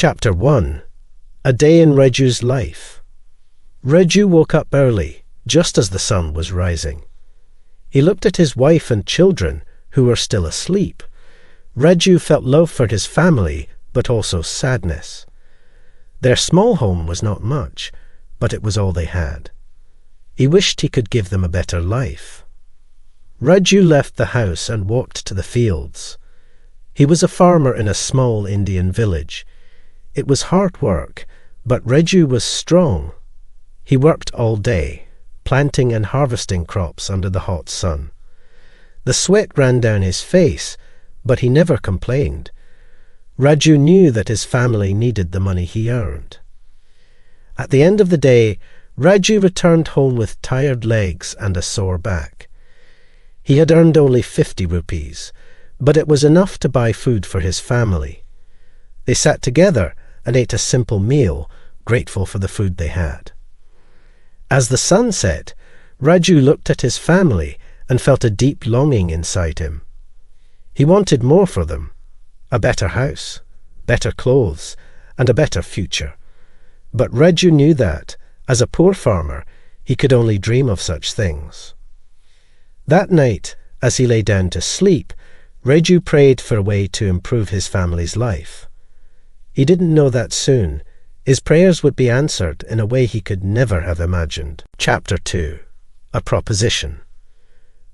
Chapter 1. A Day in Reju's Life. Reju woke up early, just as the sun was rising. He looked at his wife and children, who were still asleep. Reju felt love for his family, but also sadness. Their small home was not much, but it was all they had. He wished he could give them a better life. Reju left the house and walked to the fields. He was a farmer in a small Indian village. It was hard work, but Reju was strong. He worked all day, planting and harvesting crops under the hot sun. The sweat ran down his face, but he never complained. Reju knew that his family needed the money he earned. At the end of the day, Reju returned home with tired legs and a sore back. He had earned only 50 rupees, but it was enough to buy food for his family. They sat together and ate a simple meal, grateful for the food they had. As the sun set, Reju looked at his family and felt a deep longing inside him. He wanted more for them: a better house, better clothes, and a better future. But Reju knew that, as a poor farmer, he could only dream of such things. That night, as he lay down to sleep, Reju prayed for a way to improve his family's life. He didn't know that soon his prayers would be answered in a way he could never have imagined. Chapter 2. A Proposition.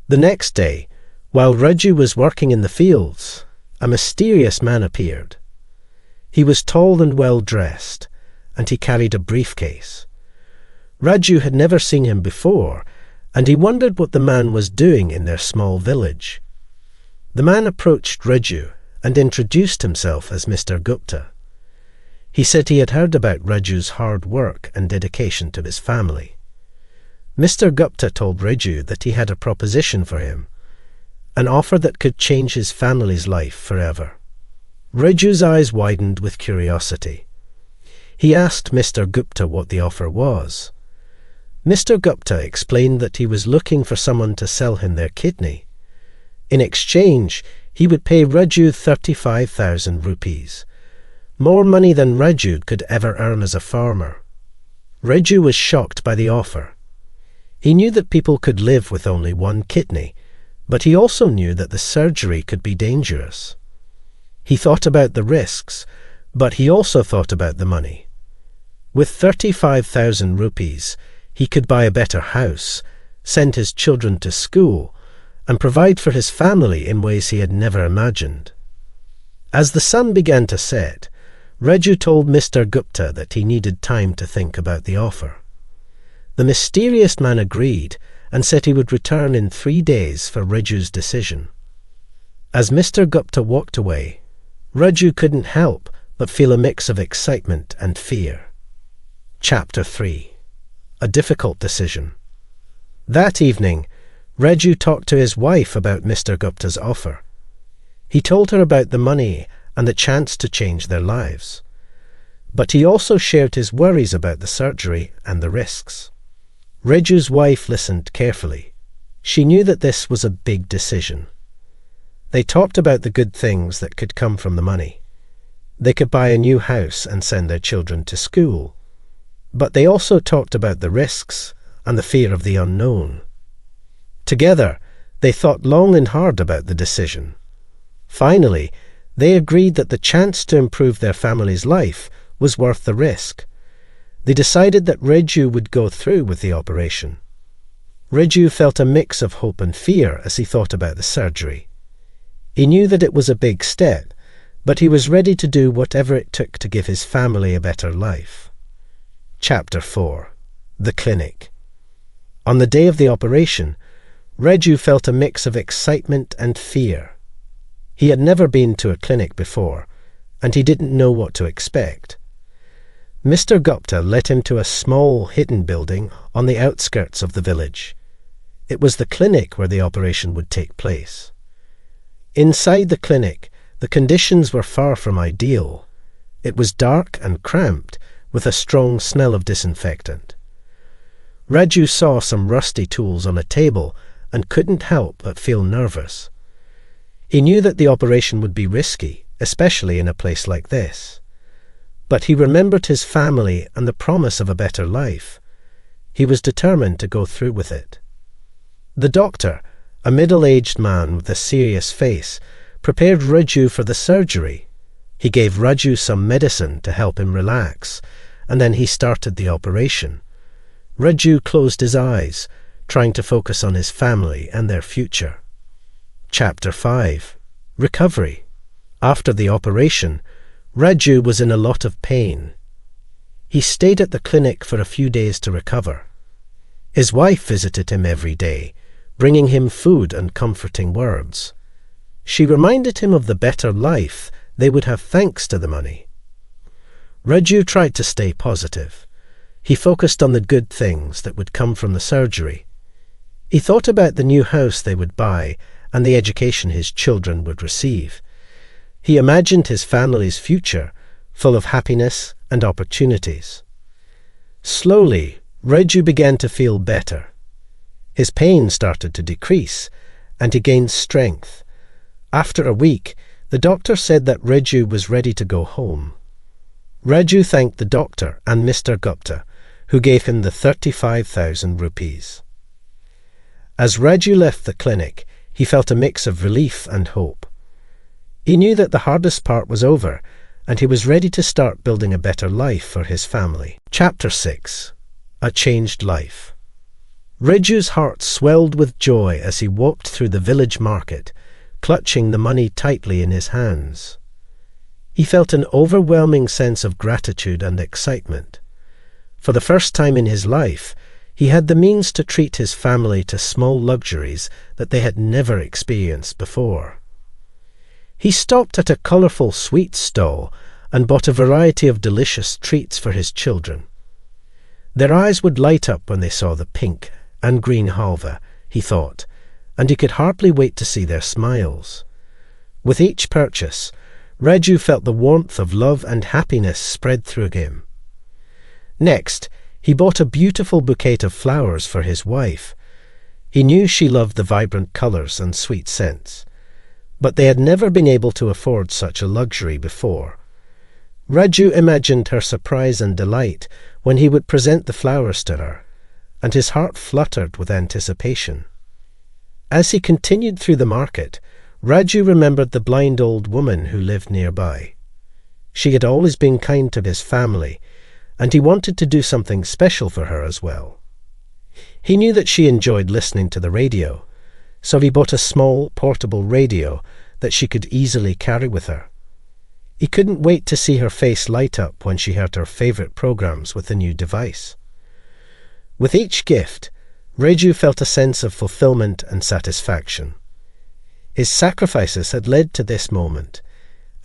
The next day, while Reju was working in the fields, a mysterious man appeared. He was tall and well-dressed, and he carried a briefcase. Reju had never seen him before, and he wondered what the man was doing in their small village. The man approached Reju and introduced himself as Mr. Gupta. He said he had heard about Reju's hard work and dedication to his family. Mr. Gupta told Reju that he had a proposition for him, an offer that could change his family's life forever. Reju's eyes widened with curiosity. He asked Mr. Gupta what the offer was. Mr. Gupta explained that he was looking for someone to sell him their kidney. In exchange, he would pay Reju 35,000 rupees, more money than Reju could ever earn as a farmer. Reju was shocked by the offer. He knew that people could live with only one kidney, but he also knew that the surgery could be dangerous. He thought about the risks, but he also thought about the money. With 35,000 rupees, he could buy a better house, send his children to school, and provide for his family in ways he had never imagined. As the sun began to set, Reju told Mr. Gupta that he needed time to think about the offer. The mysterious man agreed and said he would return in 3 days for Reju's decision. As Mr. Gupta walked away, Reju couldn't help but feel a mix of excitement and fear. Chapter 3. A Difficult Decision. That evening, Reju talked to his wife about Mr. Gupta's offer. He told her about the money and the chance to change their lives. But he also shared his worries about the surgery and the risks. Reju's wife listened carefully. She knew that this was a big decision. They talked about the good things that could come from the money. They could buy a new house and send their children to school. But they also talked about the risks and the fear of the unknown. Together, they thought long and hard about the decision. Finally, they agreed that the chance to improve their family's life was worth the risk. They decided that Reju would go through with the operation. Reju felt a mix of hope and fear as he thought about the surgery. He knew that it was a big step, but he was ready to do whatever it took to give his family a better life. Chapter 4. The Clinic. On the day of the operation, Reju felt a mix of excitement and fear. He had never been to a clinic before, and he didn't know what to expect. Mr. Gupta led him to a small, hidden building on the outskirts of the village. It was the clinic where the operation would take place. Inside the clinic, the conditions were far from ideal. It was dark and cramped, with a strong smell of disinfectant. Reju saw some rusty tools on a table and couldn't help but feel nervous. He knew that the operation would be risky, especially in a place like this. But he remembered his family and the promise of a better life. He was determined to go through with it. The doctor, a middle-aged man with a serious face, prepared Raju for the surgery. He gave Raju some medicine to help him relax, and then he started the operation. Raju closed his eyes, trying to focus on his family and their future. Chapter 5. Recovery. After the operation, Raju was in a lot of pain. He stayed at the clinic for a few days to recover. His wife visited him every day, bringing him food and comforting words. She reminded him of the better life they would have thanks to the money. Raju tried to stay positive. He focused on the good things that would come from the surgery. He thought about the new house they would buy and the education his children would receive. He imagined his family's future, full of happiness and opportunities. Slowly, Raju began to feel better. His pain started to decrease, and he gained strength. After a week, the doctor said that Raju was ready to go home. Raju thanked the doctor and Mr. Gupta, who gave him the 35,000 rupees. As Raju left the clinic, he felt a mix of relief and hope. He knew that the hardest part was over, and he was ready to start building a better life for his family. Chapter 6. A Changed Life. Raju's heart swelled with joy as he walked through the village market, clutching the money tightly in his hands. He felt an overwhelming sense of gratitude and excitement. For the first time in his life, he had the means to treat his family to small luxuries that they had never experienced before. He stopped at a colourful sweet stall and bought a variety of delicious treats for his children. Their eyes would light up when they saw the pink and green halva, he thought, and he could hardly wait to see their smiles. With each purchase, Raju felt the warmth of love and happiness spread through him. Next, he bought a beautiful bouquet of flowers for his wife. He knew she loved the vibrant colours and sweet scents, but they had never been able to afford such a luxury before. Raju imagined her surprise and delight when he would present the flowers to her, and his heart fluttered with anticipation. As he continued through the market, Raju remembered the blind old woman who lived nearby. She had always been kind to his family, and he wanted to do something special for her as well. He knew that she enjoyed listening to the radio, so he bought a small, portable radio that she could easily carry with her. He couldn't wait to see her face light up when she heard her favourite programs with the new device. With each gift, Raju felt a sense of fulfillment and satisfaction. His sacrifices had led to this moment,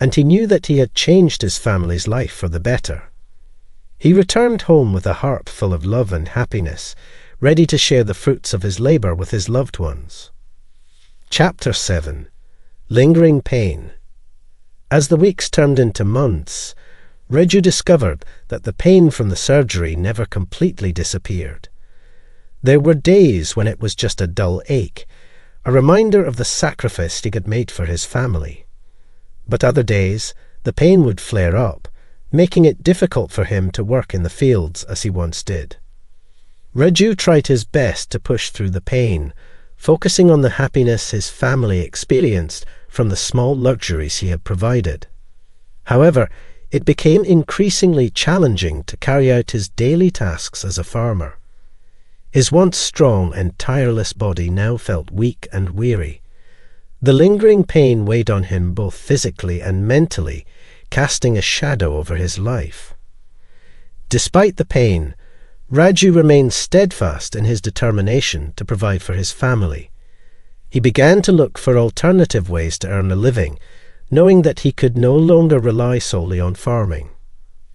and he knew that he had changed his family's life for the better. He returned home with a heart full of love and happiness, ready to share the fruits of his labour with his loved ones. Chapter 7. Lingering Pain. As the weeks turned into months, Raju discovered that the pain from the surgery never completely disappeared. There were days when it was just a dull ache, a reminder of the sacrifice he had made for his family. But other days, the pain would flare up, making it difficult for him to work in the fields as he once did. Raju tried his best to push through the pain, focusing on the happiness his family experienced from the small luxuries he had provided. However, it became increasingly challenging to carry out his daily tasks as a farmer. His once strong and tireless body now felt weak and weary. The lingering pain weighed on him both physically and mentally, casting a shadow over his life. Despite the pain, Raju remained steadfast in his determination to provide for his family. He began to look for alternative ways to earn a living, knowing that he could no longer rely solely on farming.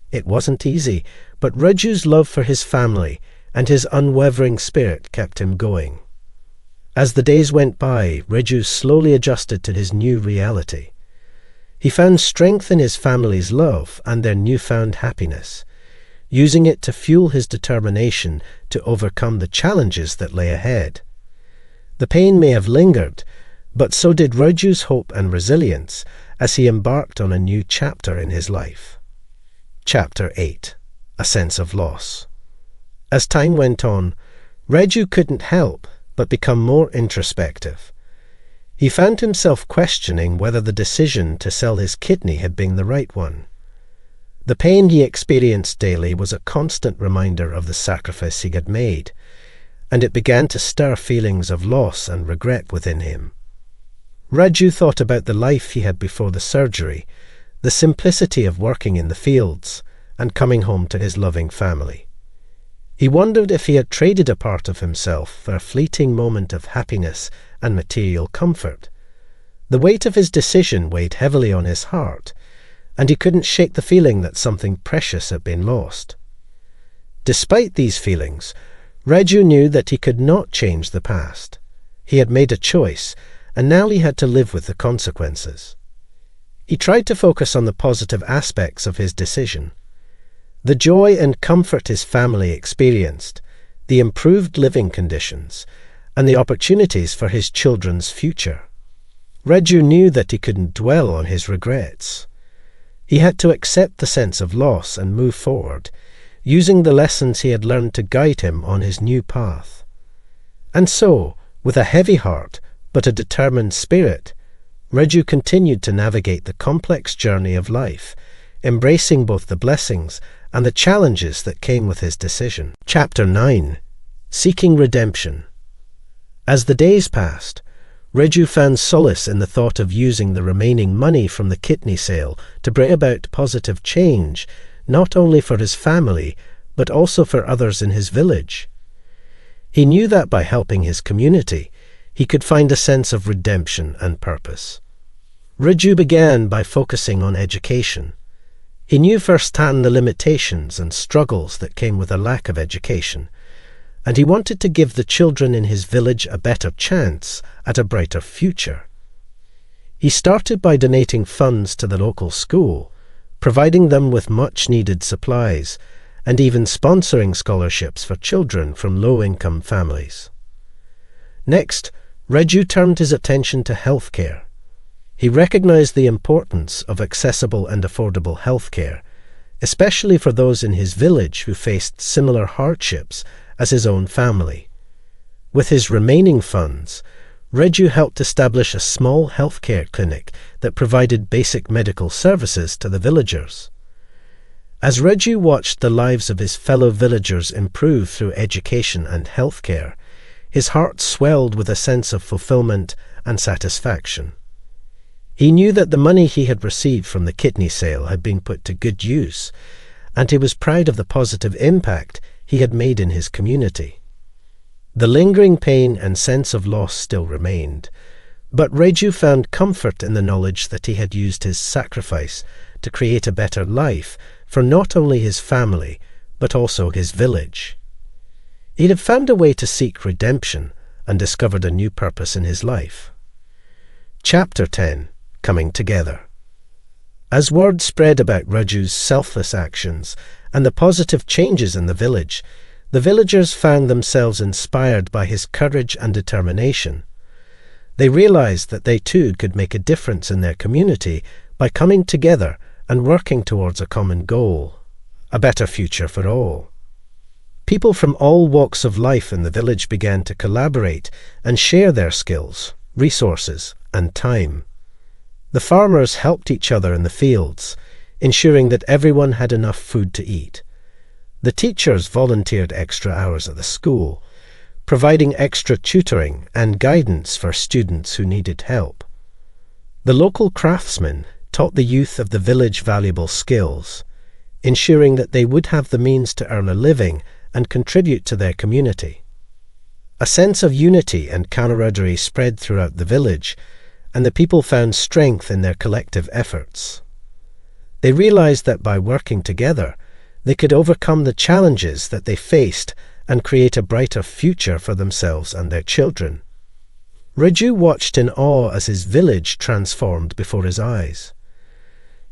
It wasn't easy, but Raju's love for his family and his unwavering spirit kept him going. As the days went by, Raju slowly adjusted to his new reality. He found strength in his family's love and their newfound happiness, using it to fuel his determination to overcome the challenges that lay ahead. The pain may have lingered, but so did Raju's hope and resilience as he embarked on a new chapter in his life. Chapter 8. A Sense of Loss. As time went on, Raju couldn't help but become more introspective. He found himself questioning whether the decision to sell his kidney had been the right one. The pain he experienced daily was a constant reminder of the sacrifice he had made, and it began to stir feelings of loss and regret within him. Raju thought about the life he had before the surgery, the simplicity of working in the fields, and coming home to his loving family. He wondered if he had traded a part of himself for a fleeting moment of happiness and material comfort. The weight of his decision weighed heavily on his heart, and he couldn't shake the feeling that something precious had been lost. Despite these feelings, Raju knew that he could not change the past. He had made a choice, and now he had to live with the consequences. He tried to focus on the positive aspects of his decision. The joy and comfort his family experienced, the improved living conditions, and the opportunities for his children's future. Raju knew that he couldn't dwell on his regrets. He had to accept the sense of loss and move forward, using the lessons he had learned to guide him on his new path. And so, with a heavy heart but a determined spirit, Raju continued to navigate the complex journey of life, embracing both the blessings and the challenges that came with his decision. Chapter 9. Seeking Redemption. As the days passed, Raju found solace in the thought of using the remaining money from the kidney sale to bring about positive change, not only for his family, but also for others in his village. He knew that by helping his community, he could find a sense of redemption and purpose. Raju began by focusing on education. He knew firsthand the limitations and struggles that came with a lack of education, and he wanted to give the children in his village a better chance at a brighter future. He started by donating funds to the local school, providing them with much-needed supplies, and even sponsoring scholarships for children from low-income families. Next, Raju turned his attention to healthcare. He recognized the importance of accessible and affordable healthcare, especially for those in his village who faced similar hardships as his own family. With his remaining funds, Raju helped establish a small healthcare clinic that provided basic medical services to the villagers. As Raju watched the lives of his fellow villagers improve through education and healthcare, his heart swelled with a sense of fulfillment and satisfaction. He knew that the money he had received from the kidney sale had been put to good use, and he was proud of the positive impact he had made in his community. The lingering pain and sense of loss still remained, but Raju found comfort in the knowledge that he had used his sacrifice to create a better life for not only his family, but also his village. He had found a way to seek redemption and discovered a new purpose in his life. Chapter 10. Coming Together. As word spread about Raju's selfless actions and the positive changes in the village, the villagers found themselves inspired by his courage and determination. They realized that they too could make a difference in their community by coming together and working towards a common goal, a better future for all. People from all walks of life in the village began to collaborate and share their skills, resources, and time. The farmers helped each other in the fields, ensuring that everyone had enough food to eat. The teachers volunteered extra hours at the school, providing extra tutoring and guidance for students who needed help. The local craftsmen taught the youth of the village valuable skills, ensuring that they would have the means to earn a living and contribute to their community. A sense of unity and camaraderie spread throughout the village, and the people found strength in their collective efforts. They realized that by working together, they could overcome the challenges that they faced and create a brighter future for themselves and their children. Raju watched in awe as his village transformed before his eyes.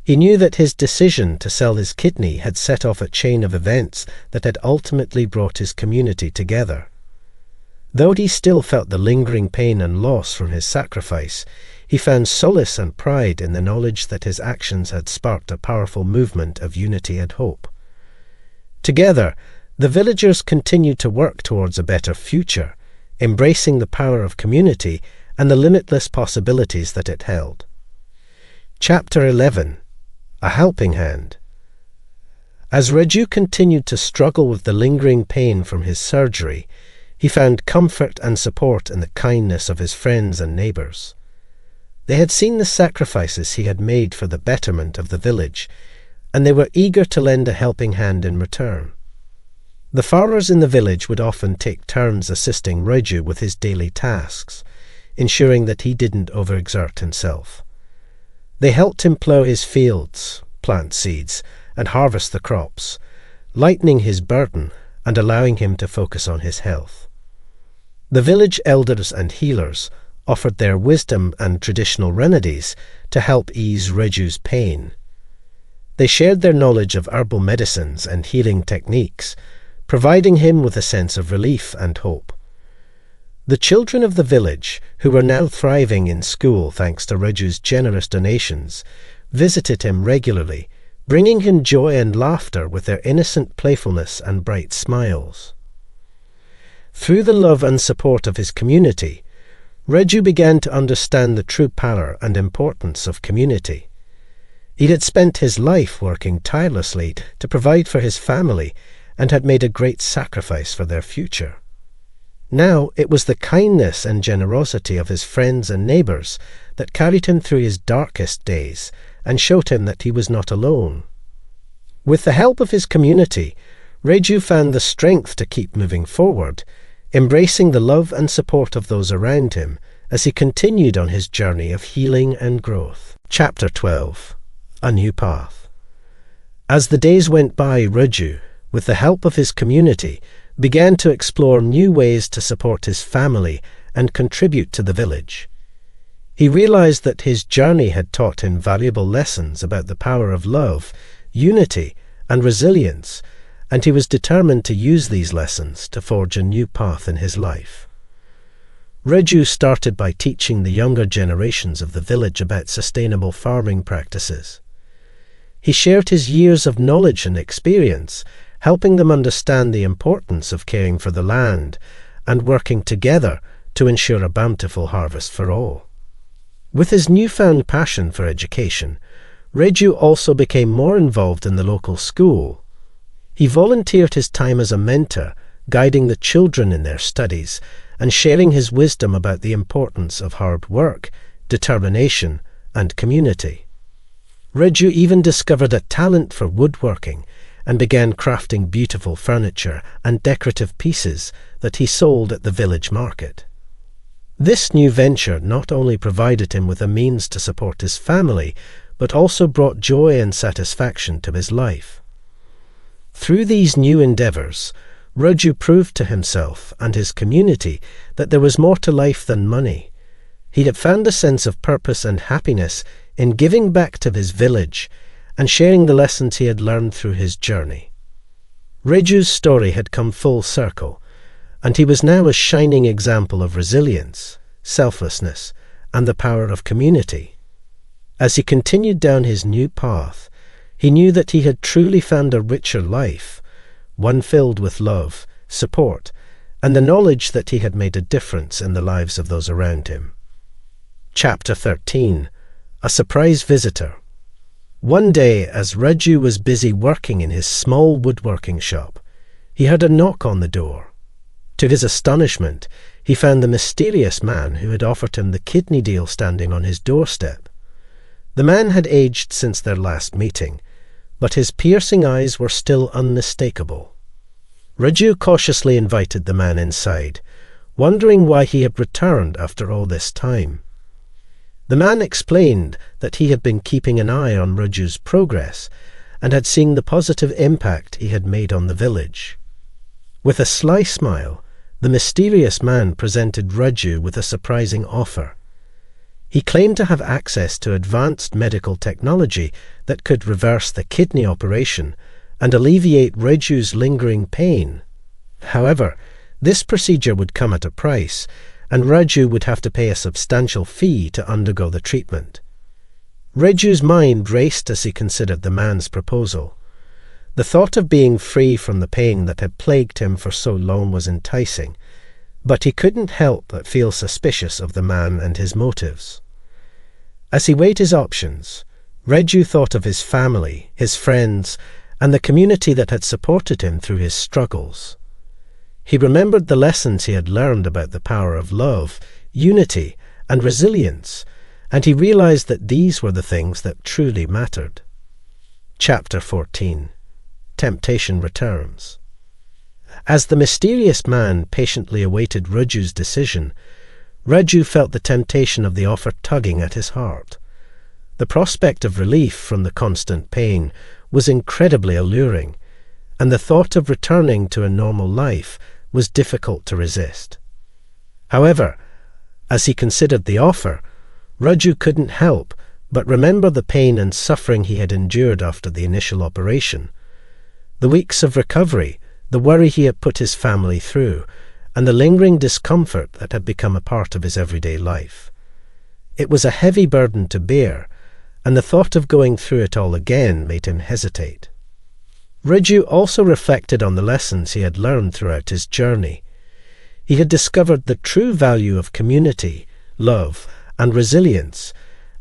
He knew that his decision to sell his kidney had set off a chain of events that had ultimately brought his community together. Though he still felt the lingering pain and loss from his sacrifice, he found solace and pride in the knowledge that his actions had sparked a powerful movement of unity and hope. Together, the villagers continued to work towards a better future, embracing the power of community and the limitless possibilities that it held. Chapter 11. A Helping Hand. As Raju continued to struggle with the lingering pain from his surgery, he found comfort and support in the kindness of his friends and neighbours. They had seen the sacrifices he had made for the betterment of the village, and they were eager to lend a helping hand in return. The farmers in the village would often take turns assisting Raju with his daily tasks, ensuring that he didn't overexert himself. They helped him plough his fields, plant seeds, and harvest the crops, lightening his burden and allowing him to focus on his health. The village elders and healers offered their wisdom and traditional remedies to help ease Raju's pain. They shared their knowledge of herbal medicines and healing techniques, providing him with a sense of relief and hope. The children of the village, who were now thriving in school thanks to Raju's generous donations, visited him regularly, bringing him joy and laughter with their innocent playfulness and bright smiles. Through the love and support of his community, Raju began to understand the true power and importance of community. He had spent his life working tirelessly to provide for his family and had made a great sacrifice for their future. Now it was the kindness and generosity of his friends and neighbours that carried him through his darkest days and showed him that he was not alone. With the help of his community, Raju found the strength to keep moving forward, embracing the love and support of those around him as he continued on his journey of healing and growth. Chapter 12. A New Path. As the days went by, Raju, with the help of his community, began to explore new ways to support his family and contribute to the village. He realized that his journey had taught him valuable lessons about the power of love, unity, and resilience, and he was determined to use these lessons to forge a new path in his life. Raju started by teaching the younger generations of the village about sustainable farming practices. He shared his years of knowledge and experience, helping them understand the importance of caring for the land and working together to ensure a bountiful harvest for all. With his newfound passion for education, Raju also became more involved in the local school. He volunteered his time as a mentor, guiding the children in their studies and sharing his wisdom about the importance of hard work, determination, and community. Raju even discovered a talent for woodworking and began crafting beautiful furniture and decorative pieces that he sold at the village market. This new venture not only provided him with a means to support his family, but also brought joy and satisfaction to his life. Through these new endeavours, Raju proved to himself and his community that there was more to life than money. He had found a sense of purpose and happiness in giving back to his village and sharing the lessons he had learned through his journey. Raju's story had come full circle, and he was now a shining example of resilience, selflessness, and the power of community. As he continued down his new path, he knew that he had truly found a richer life, one filled with love, support, and the knowledge that he had made a difference in the lives of those around him. Chapter 13. A Surprise Visitor. One day, as Raju was busy working in his small woodworking shop, he heard a knock on the door. To his astonishment, he found the mysterious man who had offered him the kidney deal standing on his doorstep. The man had aged since their last meeting, but his piercing eyes were still unmistakable. Raju cautiously invited the man inside, wondering why he had returned after all this time. The man explained that he had been keeping an eye on Raju's progress and had seen the positive impact he had made on the village. With a sly smile, the mysterious man presented Raju with a surprising offer. He claimed to have access to advanced medical technology that could reverse the kidney operation and alleviate Raju's lingering pain. However, this procedure would come at a price, and Raju would have to pay a substantial fee to undergo the treatment. Raju's mind raced as he considered the man's proposal. The thought of being free from the pain that had plagued him for so long was enticing, but he couldn't help but feel suspicious of the man and his motives. As he weighed his options, Raju thought of his family, his friends, and the community that had supported him through his struggles. He remembered the lessons he had learned about the power of love, unity, and resilience, and he realized that these were the things that truly mattered. Chapter 14. Temptation Returns. As the mysterious man patiently awaited Raju's decision, Raju felt the temptation of the offer tugging at his heart. The prospect of relief from the constant pain was incredibly alluring, and the thought of returning to a normal life was difficult to resist. However, as he considered the offer, Raju couldn't help but remember the pain and suffering he had endured after the initial operation. The weeks of recovery, the worry he had put his family through, and the lingering discomfort that had become a part of his everyday life. It was a heavy burden to bear, and the thought of going through it all again made him hesitate. Raju also reflected on the lessons he had learned throughout his journey. He had discovered the true value of community, love, and resilience,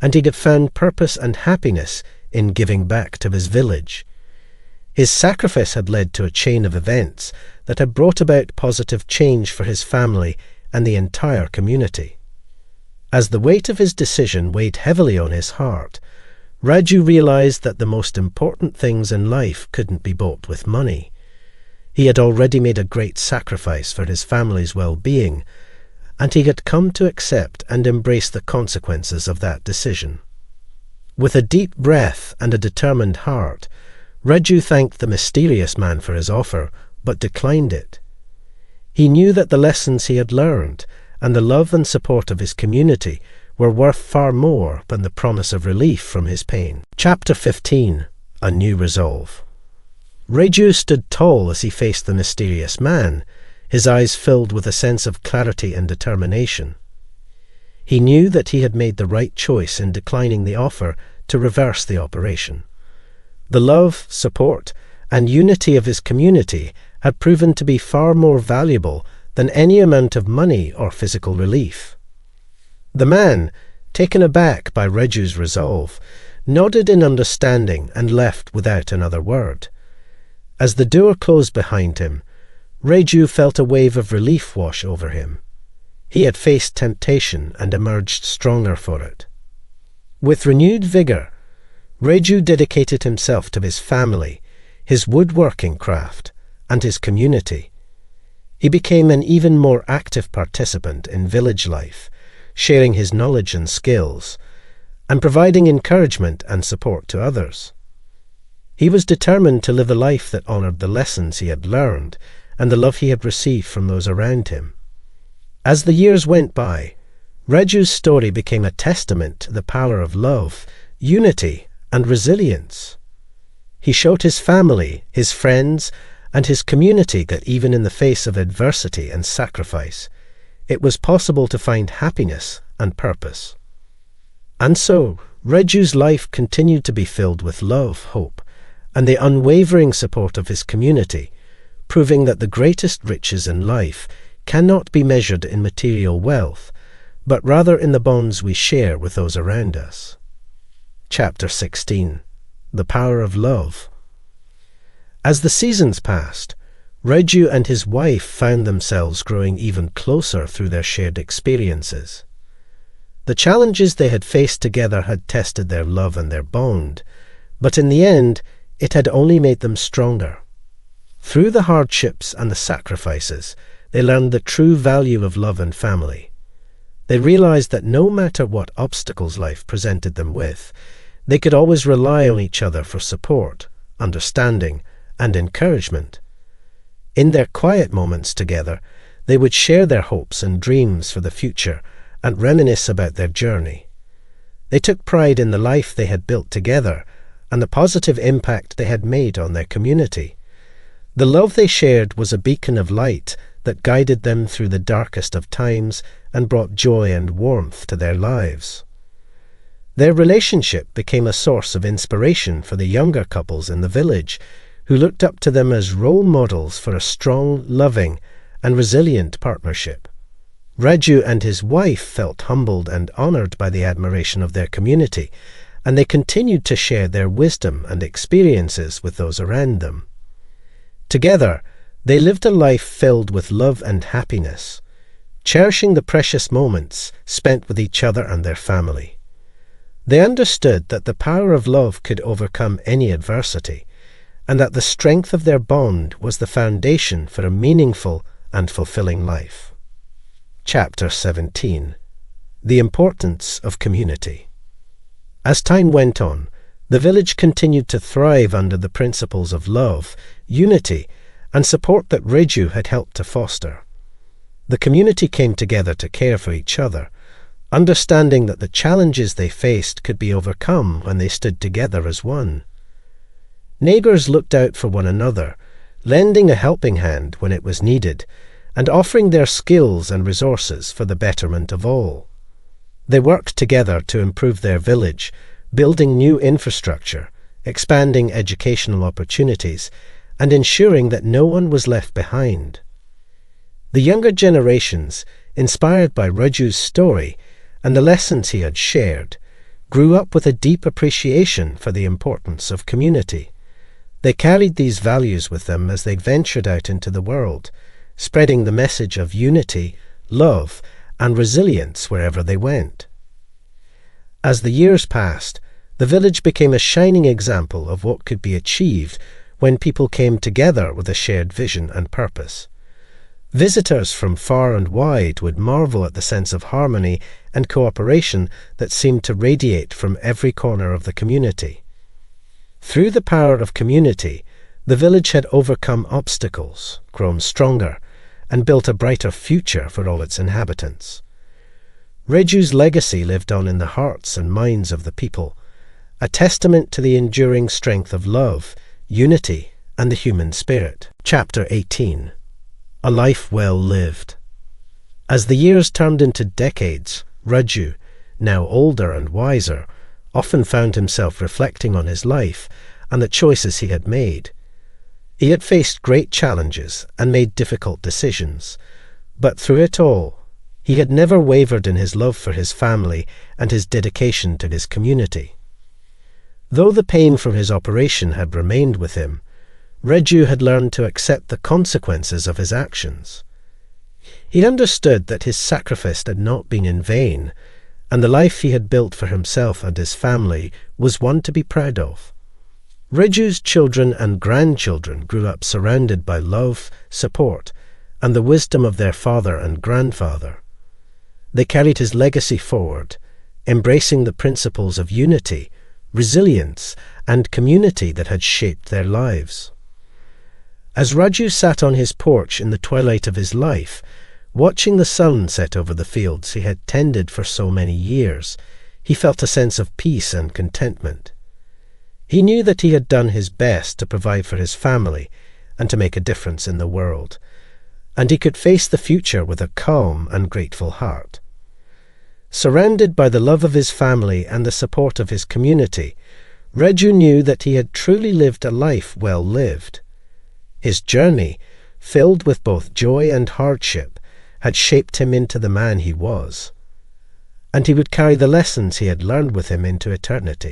and he had found purpose and happiness in giving back to his village. His sacrifice had led to a chain of events that had brought about positive change for his family and the entire community. As the weight of his decision weighed heavily on his heart, Raju realized that the most important things in life couldn't be bought with money. He had already made a great sacrifice for his family's well-being, and he had come to accept and embrace the consequences of that decision. With a deep breath and a determined heart, Raju thanked the mysterious man for his offer, but declined it. He knew that the lessons he had learned and the love and support of his community were worth far more than the promise of relief from his pain. Chapter 15. A New Resolve. Raju stood tall as he faced the mysterious man, his eyes filled with a sense of clarity and determination. He knew that he had made the right choice in declining the offer to reverse the operation. The love, support, and unity of his community had proven to be far more valuable than any amount of money or physical relief. The man, taken aback by Raju's resolve, nodded in understanding and left without another word. As the door closed behind him, Raju felt a wave of relief wash over him. He had faced temptation and emerged stronger for it. With renewed vigour, Raju dedicated himself to his family, his woodworking craft, and his community. He became an even more active participant in village life, sharing his knowledge and skills, and providing encouragement and support to others. He was determined to live a life that honoured the lessons he had learned and the love he had received from those around him. As the years went by, Raju's story became a testament to the power of love, unity, and resilience. He showed his family, his friends, and his community that even in the face of adversity and sacrifice, it was possible to find happiness and purpose. And so, Raju's life continued to be filled with love, hope, and the unwavering support of his community, proving that the greatest riches in life cannot be measured in material wealth, but rather in the bonds we share with those around us. Chapter 16. The Power of Love. As the seasons passed, Raju and his wife found themselves growing even closer through their shared experiences. The challenges they had faced together had tested their love and their bond, but in the end, it had only made them stronger. Through the hardships and the sacrifices, they learned the true value of love and family. They realized that no matter what obstacles life presented them with, they could always rely on each other for support, understanding, and encouragement. In their quiet moments together, they would share their hopes and dreams for the future and reminisce about their journey. They took pride in the life they had built together and the positive impact they had made on their community. The love they shared was a beacon of light that guided them through the darkest of times and brought joy and warmth to their lives. Their relationship became a source of inspiration for the younger couples in the village, who looked up to them as role models for a strong, loving, and resilient partnership. Raju and his wife felt humbled and honored by the admiration of their community, and they continued to share their wisdom and experiences with those around them. Together, they lived a life filled with love and happiness, cherishing the precious moments spent with each other and their family. They understood that the power of love could overcome any adversity, and that the strength of their bond was the foundation for a meaningful and fulfilling life. Chapter 17. The Importance of Community. As time went on, the village continued to thrive under the principles of love, unity, and support that Raju had helped to foster. The community came together to care for each other, understanding that the challenges they faced could be overcome when they stood together as one. Neighbours looked out for one another, lending a helping hand when it was needed, and offering their skills and resources for the betterment of all. They worked together to improve their village, building new infrastructure, expanding educational opportunities, and ensuring that no one was left behind. The younger generations, inspired by Raju's story and the lessons he had shared, grew up with a deep appreciation for the importance of community. They carried these values with them as they ventured out into the world, spreading the message of unity, love, and resilience wherever they went. As the years passed, the village became a shining example of what could be achieved when people came together with a shared vision and purpose. Visitors from far and wide would marvel at the sense of harmony and cooperation that seemed to radiate from every corner of the community. Through the power of community, the village had overcome obstacles, grown stronger, and built a brighter future for all its inhabitants. Raju's legacy lived on in the hearts and minds of the people, a testament to the enduring strength of love, unity, and the human spirit. Chapter 18. A Life Well Lived. As the years turned into decades, Raju, now older and wiser, often found himself reflecting on his life and the choices he had made. He had faced great challenges and made difficult decisions, but through it all, he had never wavered in his love for his family and his dedication to his community. Though the pain from his operation had remained with him, Raju had learned to accept the consequences of his actions. He understood that his sacrifice had not been in vain, and the life he had built for himself and his family was one to be proud of. Raju's children and grandchildren grew up surrounded by love, support, and the wisdom of their father and grandfather. They carried his legacy forward, embracing the principles of unity, resilience, and community that had shaped their lives. As Raju sat on his porch in the twilight of his life, watching the sun set over the fields he had tended for so many years, he felt a sense of peace and contentment. He knew that he had done his best to provide for his family and to make a difference in the world, and he could face the future with a calm and grateful heart. Surrounded by the love of his family and the support of his community, Raju knew that he had truly lived a life well lived. His journey, filled with both joy and hardship, had shaped him into the man he was, and he would carry the lessons he had learned with him into eternity.